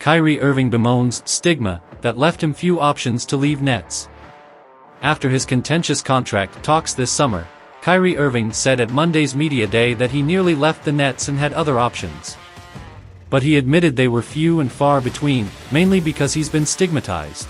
Kyrie Irving bemoans stigma that left him few options to leave Nets. After his contentious contract talks this summer, Kyrie Irving said at Monday's media day that he nearly left the Nets and had other options. But he admitted they were few and far between, mainly because he's been stigmatized.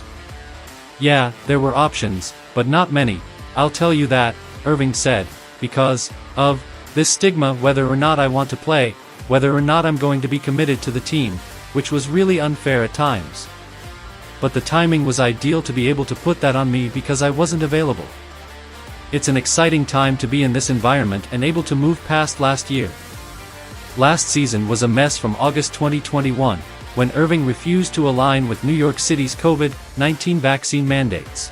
"Yeah, there were options, but not many, I'll tell you that," Irving said, "because of this stigma, whether or not I want to play, whether or not I'm going to be committed to the team, which was really unfair at times. But the timing was ideal to be able to put that on me because I wasn't available. It's an exciting time to be in this environment and able to move past last year. Last season was a mess from August 2021, when Irving refused to align with New York City's COVID-19 vaccine mandates.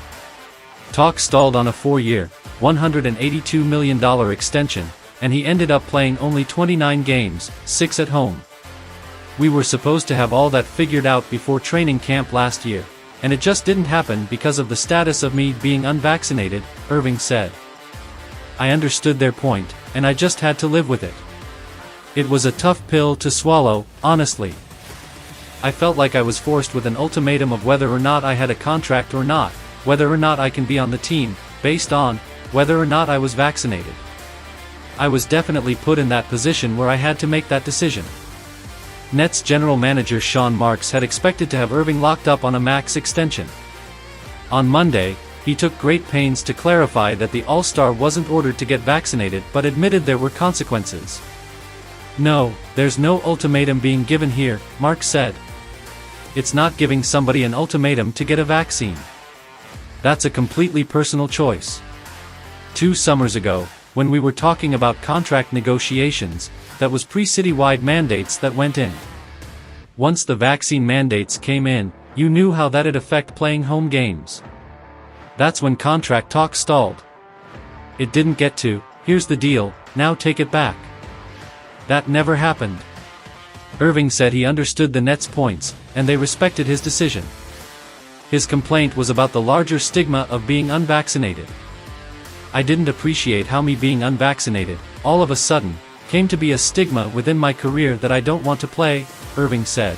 Talks stalled on a 4-year, $182 million extension, and he ended up playing only 29 games, 6 at home. We were supposed to have all that figured out before training camp last year, and it just didn't happen because of the status of me being unvaccinated," Irving said. "I understood their point, and I just had to live with it. It was a tough pill to swallow, honestly. I felt like I was forced with an ultimatum of whether or not I had a contract or not, whether or not I can be on the team, based on whether or not I was vaccinated. I was definitely put in that position where I had to make that decision." Nets general manager Sean Marks had expected to have Irving locked up on a max extension. On Monday, he took great pains to clarify that the All-Star wasn't ordered to get vaccinated but admitted there were consequences. "No, there's no ultimatum being given here," Marks said. "It's not giving somebody an ultimatum to get a vaccine. That's a completely personal choice. 2 summers ago, when we were talking about contract negotiations, that was pre-citywide mandates that went in. Once the vaccine mandates came in, you knew how that'd affect playing home games. That's when contract talk stalled. It didn't get to, here's the deal, now take it back. That never happened." Irving said he understood the Nets' points, and they respected his decision. His complaint was about the larger stigma of being unvaccinated. "I didn't appreciate how me being unvaccinated, all of a sudden, came to be a stigma within my career that I don't want to play," Irving said.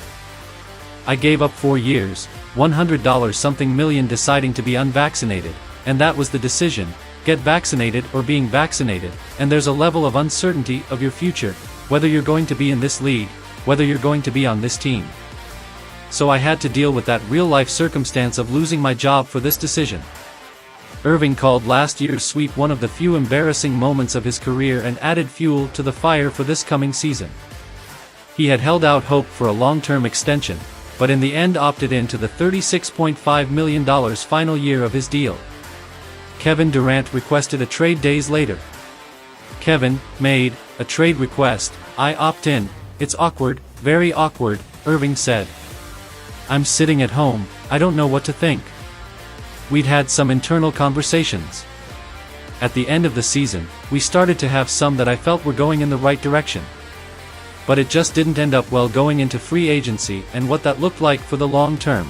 "I gave up 4 years, $100 something million deciding to be unvaccinated, and that was the decision, get vaccinated or being vaccinated, and there's a level of uncertainty of your future, whether you're going to be in this league, whether you're going to be on this team. So I had to deal with that real-life circumstance of losing my job for this decision." Irving called last year's sweep one of the few embarrassing moments of his career and added fuel to the fire for this coming season. He had held out hope for a long-term extension, but in the end opted into the $36.5 million final year of his deal. Kevin Durant requested a trade days later. "Kevin made a trade request, I opt in, it's awkward, very awkward," Irving said. "I'm sitting at home, I don't know what to think. We'd had some internal conversations. At the end of the season, we started to have some that I felt were going in the right direction. But it just didn't end up well going into free agency and what that looked like for the long term.